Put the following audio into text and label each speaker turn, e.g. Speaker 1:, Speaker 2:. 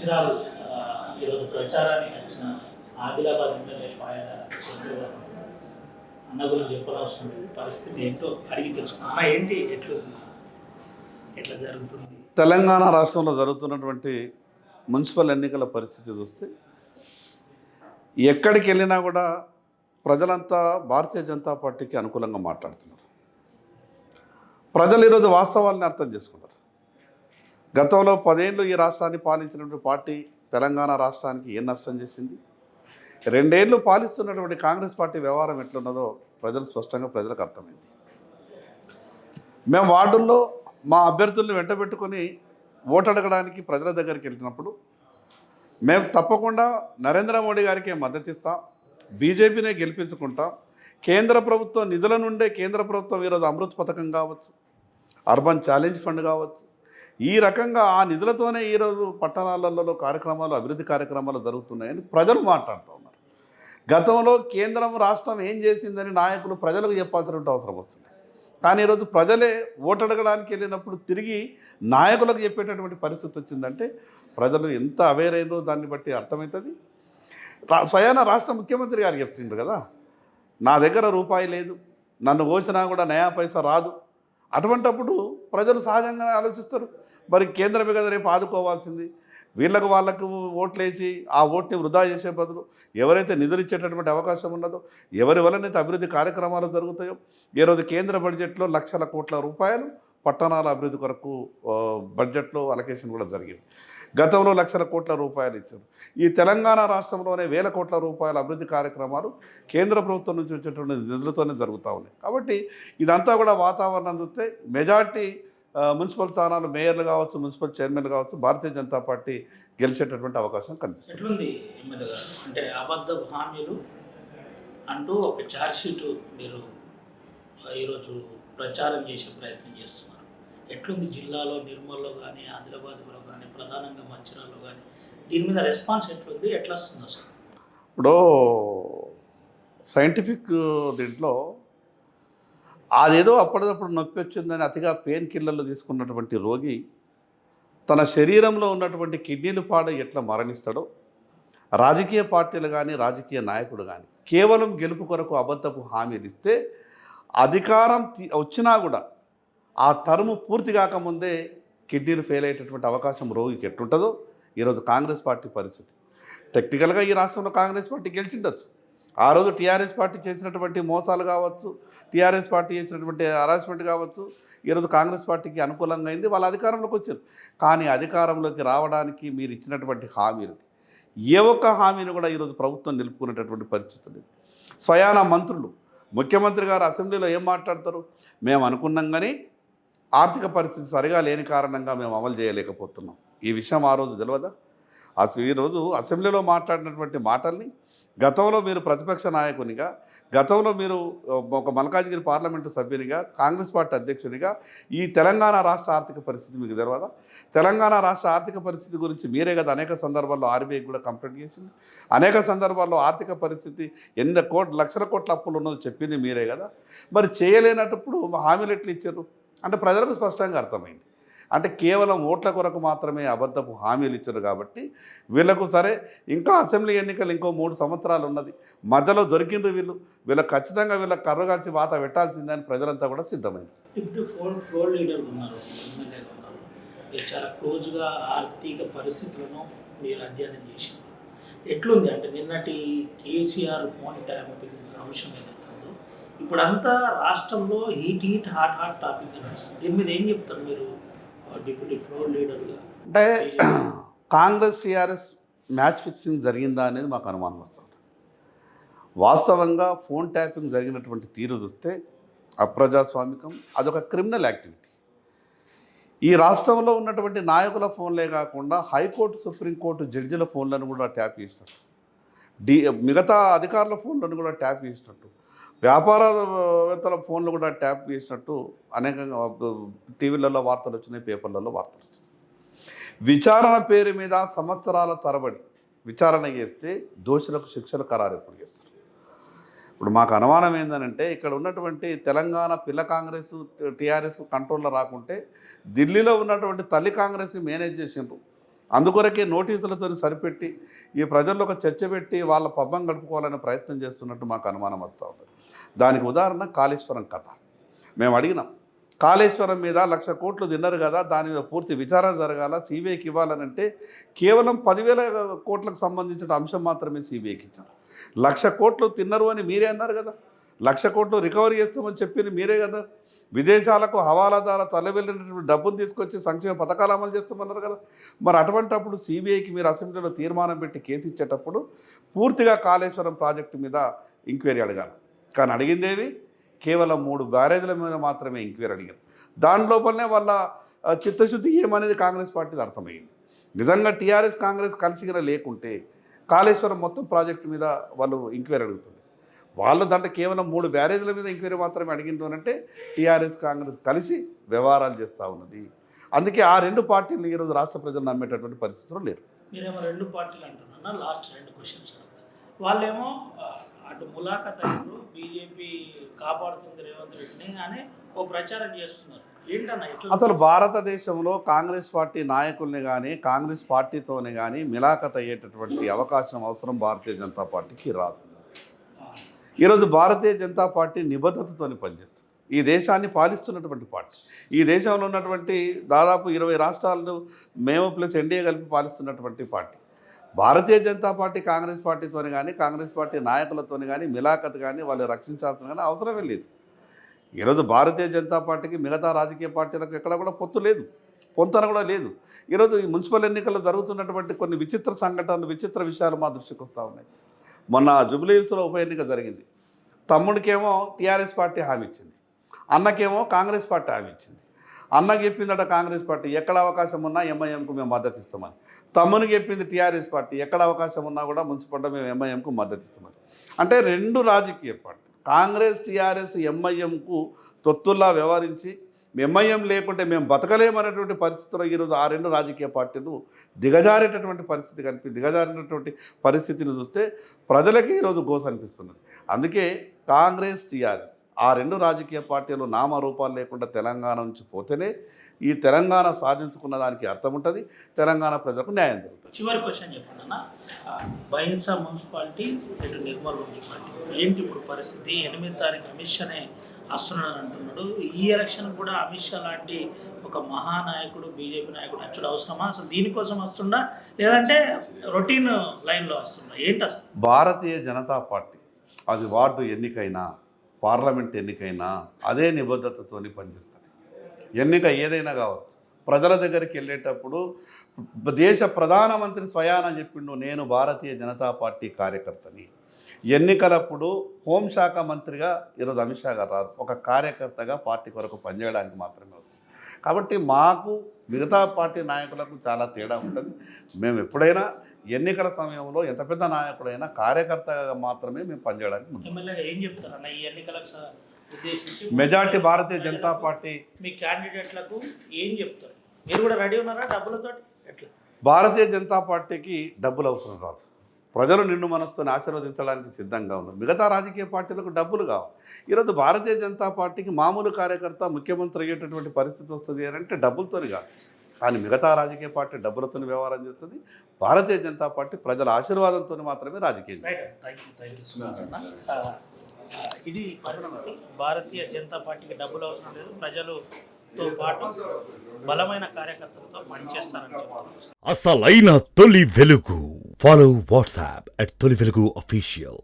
Speaker 1: మంచిర్యాల ఈరోజు ప్రచారానికి వచ్చిన ఆదిలాబాద్ ఎమ్మెల్యే పాయల శంకర్ గారు అన్న గురించి చెప్పనవసరం లేదు. పరిస్థితి ఏంటో అడిగి తెలుసుకున్నాం. అన్న ఏంటి ఎట్లా జరుగుతుంది?
Speaker 2: తెలంగాణ రాష్ట్రంలో జరుగుతున్నటువంటి మున్సిపల్ ఎన్నికల పరిస్థితి చూస్తే ఎక్కడికి వెళ్ళినా కూడా ప్రజలంతా భారతీయ జనతా పార్టీకి అనుకూలంగా మాట్లాడుతున్నారు. ప్రజలు ఈరోజు వాస్తవాలను అర్థం చేసుకున్నారు. గతంలో 10 ఏళ్ళు ఈ రాష్ట్రాన్ని పాలించినటువంటి పార్టీ తెలంగాణ రాష్ట్రానికి ఏం నష్టం చేసింది, 2 ఏళ్ళు పాలిస్తున్నటువంటి కాంగ్రెస్ పార్టీ వ్యవహారం ఎట్లున్నదో ప్రజలకు అర్థమైంది. మేము వార్డుల్లో మా అభ్యర్థుల్ని వెంటబెట్టుకొని ఓటు అడగడానికి ప్రజల దగ్గరికి వెళ్ళినప్పుడు మేము తప్పకుండా నరేంద్ర మోడీ గారికే మద్దతు ఇస్తాం, బీజేపీనే గెలిపించుకుంటాం, కేంద్ర ప్రభుత్వం నిధుల నుండే కేంద్ర ప్రభుత్వం ఈరోజు అమృత్ పథకం కావచ్చు, అర్బన్ ఛాలెంజ్ ఫండ్ కావచ్చు, ఈ రకంగా ఆ నిధులతోనే ఈరోజు పట్టణాలలో అభివృద్ధి కార్యక్రమాలు జరుగుతున్నాయని ప్రజలు మాట్లాడుతూ ఉన్నారు. గతంలో కేంద్రం రాష్ట్రం ఏం చేసిందని నాయకులు ప్రజలకు చెప్పాల్సినటువంటి అవసరం వస్తుంది. కానీ ఈరోజు ప్రజలే ఓటు అడగడానికి వెళ్ళినప్పుడు తిరిగి నాయకులకు చెప్పేటటువంటి పరిస్థితి వచ్చిందంటే ప్రజలు ఎంత అవేర్ అయ్యారో దాన్ని బట్టి అర్థమవుతుంది. స్వయాన రాష్ట్ర ముఖ్యమంత్రి గారు చెప్తుండ్రు కదా, నా దగ్గర రూపాయి లేదు, నన్ను కోసినా కూడా నయా పైసా రాదు. అటువంటప్పుడు ప్రజలు సహజంగానే ఆలోచిస్తారు, మరి కేంద్రమే కదా రేపు ఆదుకోవాల్సింది, వాళ్ళకు ఓట్లేసి ఆ ఓట్ని వృధా చేసే బదులు ఎవరైతే నిధులు ఇచ్చేటటువంటి అవకాశం ఉన్నదో, ఎవరి వలనైతే అభివృద్ధి కార్యక్రమాలు జరుగుతాయో, ఈరోజు కేంద్ర బడ్జెట్లో లక్షల కోట్ల రూపాయలు పట్టణాల అభివృద్ధి కొరకు బడ్జెట్లో అలొకేషన్ కూడా జరిగింది. గతంలో లక్షల కోట్ల రూపాయలు ఇచ్చారు. ఈ తెలంగాణ రాష్ట్రంలోనే వేల కోట్ల రూపాయల అభివృద్ధి కార్యక్రమాలు కేంద్ర ప్రభుత్వం నుంచి వచ్చేటువంటి నిధులతోనే జరుగుతూ ఉన్నాయి. కాబట్టి ఇదంతా కూడా వాతావరణం చూస్తే మెజార్టీ మున్సిపల్ స్థానాలు మేయర్లు కావచ్చు, మున్సిపల్ చైర్మన్లు కావచ్చు, భారతీయ జనతా పార్టీ గెలిచేటటువంటి అవకాశం కనిపిస్తుంది.
Speaker 1: ఎట్లుంది ఎమ్మెల్యే గారు? అంటే అబద్ధ హామీలు అంటూ ఒక ఛార్జ్షీటు మీరు ఈరోజు ప్రచారం చేసే ప్రయత్నం చేస్తున్నారు. ఎట్లుంది జిల్లాలో, నిర్మల్లో కానీ, ఆదిలాబాద్లో కానీ, ప్రధానంగా మంచిర్యాలలో కానీ దీని మీద రెస్పాన్స్ ఎట్లుంది, ఎట్లా వస్తుంది అసలు?
Speaker 2: ఇప్పుడు సైంటిఫిక్ దీంట్లో అదేదో అప్పటిదప్పుడు నొప్పి వచ్చిందని అతిగా పెయిన్ కిల్లర్లు తీసుకున్నటువంటి రోగి తన శరీరంలో ఉన్నటువంటి కిడ్నీలు పాడ ఎట్లా మరణిస్తాడో, రాజకీయ పార్టీలు కానీ రాజకీయ నాయకుడు కానీ కేవలం గెలుపు కొరకు అబద్ధపు హామీలు ఇస్తే అధికారం వచ్చినా కూడా ఆ టర్ము పూర్తి కాకముందే కిడ్నీలు ఫెయిల్ అయ్యేటటువంటి అవకాశం రోగికి ఎట్టుంటుందో ఈరోజు కాంగ్రెస్ పార్టీ పరిస్థితి. టెక్నికల్గా ఈ రాష్ట్రంలో కాంగ్రెస్ పార్టీ గెలిచిండొచ్చు. ఆ రోజు టీఆర్ఎస్ పార్టీ చేసినటువంటి మోసాలు కావచ్చు, టీఆర్ఎస్ పార్టీ చేసినటువంటి హరాస్మెంట్ కావచ్చు, ఈరోజు కాంగ్రెస్ పార్టీకి అనుకూలంగా అయింది, వాళ్ళ అధికారంలోకి వచ్చారు. కానీ అధికారంలోకి రావడానికి మీరు ఇచ్చినటువంటి హామీలు ఏ ఒక్క హామీని కూడా ఈరోజు ప్రభుత్వం నిలుపుకునేటటువంటి పరిస్థితి లేదు. స్వయాన మంత్రులు, ముఖ్యమంత్రి గారు అసెంబ్లీలో ఏం మాట్లాడతారు, మేము అనుకున్నాం కానీ ఆర్థిక పరిస్థితి సరిగా లేని కారణంగా మేము అమలు చేయలేకపోతున్నాం. ఈ విషయం ఆ రోజు తెలియదా? ఈరోజు అసెంబ్లీలో మాట్లాడినటువంటి మాటల్ని గతంలో మీరు ప్రతిపక్ష నాయకునిగా, గతంలో మీరు ఒక మల్కాజ్గిరి పార్లమెంటు సభ్యునిగా, కాంగ్రెస్ పార్టీ అధ్యక్షునిగా ఈ తెలంగాణ రాష్ట్ర ఆర్థిక పరిస్థితి మీకు తెలియదా? తెలంగాణ రాష్ట్ర ఆర్థిక పరిస్థితి గురించి మీరే కదా అనేక సందర్భాల్లో ఆర్బీఐకి కూడా కంప్లైంట్ చేసింది. అనేక సందర్భాల్లో ఆర్థిక పరిస్థితి లక్షల కోట్ల అప్పులు ఉన్నదో చెప్పింది మీరే కదా. మరి చేయలేనప్పుడు హామీలు ఎట్లు ఇచ్చారు అంటే ప్రజలకు స్పష్టంగా అర్థమైంది. అంటే కేవలం ఓట్ల కొరకు మాత్రమే అబద్ధపు హామీలు ఇచ్చారు. కాబట్టి వీళ్ళకు సరే ఇంకా అసెంబ్లీ ఎన్నికలు ఇంకో 3 సంవత్సరాలు ఉన్నది, మధ్యలో దొరికిండ్రు వీళ్ళకి ఖచ్చితంగా వీళ్ళకి కర్రగాల్చి వాత పెట్టాల్సిందని ప్రజలంతా కూడా సిద్ధమైంది.
Speaker 1: ఇప్పుడు ఫ్లోర్ లీడర్ ఉన్నారు, ఎమ్మెల్యేగా ఉన్నారు, మీరు చాలా క్లోజ్గా ఆర్థిక పరిస్థితులను మీరు అధ్యయనం చేసినారు. ఎట్లుంది అంటే నిన్నటి కేసీఆర్ ఫోన్ ట్యాపింగ్ అంశం ఏదైతే ఉందో ఇప్పుడంతా రాష్ట్రంలో హాట్ టాపిక్ నడుస్తుంది. దీని మీద ఏం చెప్తారు మీరు డిప్యూటీ ఫ్లోర్ లీడర్గా?
Speaker 2: అంటే కాంగ్రెస్ టీఆర్ఎస్ మ్యాచ్ ఫిక్సింగ్ జరిగిందా అనేది మాకు అనుమానం వస్తుంది. వాస్తవంగా ఫోన్ ట్యాపింగ్ జరిగినటువంటి తీరు చూస్తే అప్రజాస్వామికం, అదొక క్రిమినల్ యాక్టివిటీ. ఈ రాష్ట్రంలో ఉన్నటువంటి నాయకుల ఫోన్లే కాకుండా హైకోర్టు, సుప్రీంకోర్టు జడ్జిల ఫోన్లను కూడా ట్యాప్ చేసినట్టు, మిగతా అధికారుల ఫోన్లను కూడా ట్యాప్ చేసినట్టు, వ్యాపారవేత్తల ఫోన్లు కూడా ట్యాప్ చేసినట్టు అనేకంగా టీవీలలో వార్తలు వచ్చినాయి, పేపర్లలో వార్తలు వచ్చినాయి. విచారణ పేరు మీద సంవత్సరాల తరబడి విచారణ చేస్తే దోషులకు శిక్షలు ఖరారు ఎప్పుడు చేస్తారు? ఇప్పుడు మాకు అనుమానం ఏంటంటే ఇక్కడ ఉన్నటువంటి తెలంగాణ పిల్ల కాంగ్రెస్ టీఆర్ఎస్ కంట్రోల్లో రాకుంటే ఢిల్లీలో ఉన్నటువంటి తల్లి కాంగ్రెస్ని మేనేజ్ చేసిండ్రు. అందుకొరకే నోటీసులతో సరిపెట్టి ఈ ప్రజల్లో ఒక చర్చ పెట్టి వాళ్ళ పబ్బం గడుపుకోవాలనే ప్రయత్నం చేస్తున్నట్టు మాకు అనుమానం వస్తూ ఉంటుంది. దానికి ఉదాహరణ కాళేశ్వరం కథ. మేము అడిగినాం, కాళేశ్వరం మీద 1,00,000 కోట్లు తిన్నారు కదా, దాని మీద పూర్తి విచారణ జరగాల, సిబిఐకి ఇవ్వాలనంటే కేవలం 10,000 కోట్లకు సంబంధించిన అంశం మాత్రమే సిబిఐకి ఇచ్చారు. 1,00,000 కోట్లు తిన్నారు అని మీరే అన్నారు కదా, 1,00,000 కోట్లు రికవరీ చేస్తామని చెప్పింది మీరే కదా, విదేశాలకు హవాలాదార తలవెళ్ళినటువంటి డబ్బును తీసుకొచ్చి సంక్షేమ పథకాలు అమలు చేస్తామన్నారు కదా. మరి అటువంటప్పుడు సిబిఐకి మీరు అసెంబ్లీలో తీర్మానం పెట్టి కేసు ఇచ్చేటప్పుడు పూర్తిగా కాళేశ్వరం ప్రాజెక్టు మీద ఎంక్వైరీ అడగాలి. కానీ అడిగిందేవి కేవలం 3 బ్యారేజ్ల మీద మాత్రమే ఎంక్వైరీ అడిగారు. దాని లోపలనే వాళ్ళ చిత్తశుద్ధి ఏమనేది కాంగ్రెస్ పార్టీది అర్థమైంది. నిజంగా టీఆర్ఎస్ కాంగ్రెస్ కలిసిగా లేకుంటే కాళేశ్వరం మొత్తం ప్రాజెక్టు మీద వాళ్ళు ఎంక్వైరీ అడుగుతుంది. వాళ్ళు దాంట్లో కేవలం 3 బ్యారేజ్ల మీద ఎంక్వైరీ మాత్రమే అడిగింది అంటే టీఆర్ఎస్ కాంగ్రెస్ కలిసి వ్యవహారాలు చేస్తూ ఉన్నది. అందుకే ఆ 2 పార్టీలు ఈరోజు రాష్ట్ర ప్రజలు నమ్మేటటువంటి పరిస్థితులు లేరు.
Speaker 1: మీరేమో 2 పార్టీలు అంటున్నా, లాస్ట్ 2 క్వశ్చన్స్ అడుగుతా. వాళ్ళేమో అటు ములాఖత్ అయ్యారు, బీజేపీ కాపాడుతుంది రేవంత్ రెడ్డిని అని ఓ ప్రచారం చేస్తున్నారు. ఏంటన్నా
Speaker 2: అసలు భారతదేశంలో కాంగ్రెస్ పార్టీ నాయకుల్ని కానీ కాంగ్రెస్ పార్టీతోని కానీ మిలాఖత్ అయ్యేటటువంటి అవకాశం అవసరం భారతీయ జనతా పార్టీకి రాదు. ఈరోజు భారతీయ జనతా పార్టీ నిబద్ధతతో పనిచేస్తుంది. ఈ దేశాన్ని పాలిస్తున్నటువంటి పార్టీ, ఈ దేశంలో ఉన్నటువంటి దాదాపు 20 రాష్ట్రాలను మేము ప్లస్ ఎన్డీఏ కలిపి పాలిస్తున్నటువంటి పార్టీ. భారతీయ జనతా పార్టీ కాంగ్రెస్ పార్టీతో కానీ కాంగ్రెస్ పార్టీ నాయకులతో కానీ మిలాఖత్ కానీ వాళ్ళు రక్షించాల్సిన కానీ అవసరమే లేదు. ఈరోజు భారతీయ జనతా పార్టీకి మిగతా రాజకీయ పార్టీలకు ఎక్కడ కూడా పొత్తు లేదు, పొంతన కూడా లేదు. ఈరోజు ఈ మున్సిపల్ ఎన్నికల్లో జరుగుతున్నటువంటి కొన్ని విచిత్ర సంఘటనలు, విచిత్ర విషయాలు మా దృష్టికి వస్తూ ఉన్నాయి. మొన్న జూబ్లీ హిల్స్లో ఉప ఎన్నిక జరిగింది. తమ్ముడికేమో టీఆర్ఎస్ పార్టీ హామీ ఇచ్చింది, అన్నకేమో కాంగ్రెస్ పార్టీ హామీ ఇచ్చింది. అన్నకి చెప్పిందట కాంగ్రెస్ పార్టీ ఎక్కడ అవకాశం ఉన్నా ఎంఐఎంకు మేము మద్దతు ఇస్తామని. తమ్మునికి చెప్పింది టీఆర్ఎస్ పార్టీ ఎక్కడ అవకాశం ఉన్నా కూడా మున్సిపల్లో మేము ఎంఐఎంకు మద్దతు ఇస్తామని. అంటే 2 రాజకీయ పార్టీ కాంగ్రెస్ టీఆర్ఎస్ ఎంఐఎంకు తొత్తుల్లా వ్యవహరించి ఎంఐఎం లేకుంటే మేము బతకలేమనేటువంటి పరిస్థితిలో ఈరోజు ఆ 2 రాజకీయ పార్టీలు దిగజారేటటువంటి పరిస్థితి దిగజారినటువంటి పరిస్థితిని చూస్తే ప్రజలకి ఈరోజు గోస అనిపిస్తున్నది. అందుకే కాంగ్రెస్ టీఆర్ఎస్ ఆ 2 రాజకీయ పార్టీలు నామరూపాలు లేకుండా తెలంగాణ నుంచి పోతేనే ఈ తెలంగాణ సాధించుకున్న దానికి అర్థం ఉంటుంది, తెలంగాణ ప్రజలకు న్యాయం జరుగుతుంది.
Speaker 1: చివరి క్వశ్చన్ చెప్పండి అన్న, బైన్సా మున్సిపాలిటీ ఇటు నిర్మల్ మున్సిపాలిటీ ఏంటి ఇప్పుడు పరిస్థితి? 8వ తారీఖు అమిత్ షానే వస్తున్నాడు అంటున్నాడు. ఈ ఎలక్షన్ కూడా అమిత్ షా లాంటి ఒక మహానాయకుడు, బీజేపీ నాయకుడు అచ్చుడు అవసరమా? అసలు దీనికోసం వస్తుందా లేదంటే రొటీన్ లైన్లో వస్తుందా? ఏంటి అసలు?
Speaker 2: భారతీయ జనతా పార్టీ అది వార్డు ఎన్నికైనా పార్లమెంట్ ఎన్నికైనా అదే నిబద్ధతతో పనిచేస్తుంది. ఎన్నిక ఏదైనా కావచ్చు, ప్రజల దగ్గరికి వెళ్ళేటప్పుడు దేశ ప్రధానమంత్రి స్వయాన చెప్పిండు నేను భారతీయ జనతా పార్టీ కార్యకర్తని. ఎన్నికలప్పుడు హోంశాఖ మంత్రిగా ఈరోజు అమిత్ షా గారు రారు, ఒక కార్యకర్తగా పార్టీ కొరకు పనిచేయడానికి మాత్రమే వస్తుంది. కాబట్టి మాకు మిగతా పార్టీ నాయకులకు చాలా తేడా ఉంటుంది. మేము ఎప్పుడైనా ఎన్నికల సమయంలో ఎంత పెద్ద నాయకుడైనా కార్యకర్తగా మాత్రమే మేము పనిచేయడానికి
Speaker 1: ఎమ్మెల్యేగా ఏం చెప్తారన్న ఈ ఎన్నికలకు ఉద్దేశించి?
Speaker 2: మెజార్టీ భారతీయ జనతా పార్టీ
Speaker 1: మీ క్యాండిడేట్లకు ఏం చెప్తారు? మీరు కూడా రెడీ ఉన్నారా డబ్బులతో? ఎట్లా?
Speaker 2: భారతీయ జనతా పార్టీకి డబ్బులు అవసరం రాదు. ప్రజలు నిన్ను మనసుతో ఆశీర్వదించడానికి సిద్ధంగా ఉన్నారు. మిగతా రాజకీయ పార్టీలకు డబ్బులు కావాలి. ఈరోజు భారతీయ జనతా పార్టీకి మామూలు కార్యకర్త ముఖ్యమంత్రి అయ్యేటటువంటి పరిస్థితి వస్తుంది అని అంటే డబ్బులతో కాదు. కానీ మిగతా రాజకీయ పార్టీ డబ్బులతో వ్యవహారం చేస్తుంది. భారతీయ జనతా పార్టీ ప్రజల ఆశీర్వాదంతో మాత్రమే రాజకీయం.
Speaker 1: ఇది పరిస్థితి. భారతీయ జనతా పార్టీకి డబ్బులు అవసరం లేదు, ప్రజలతో పాటు బలమైన కార్యకర్తలతో పనిచేస్తారని చెప్తున్నారు.
Speaker 3: అసలైన తొలి వెలుగు. ఫాలో వాట్సాప్ @తొలి వెలుగు official.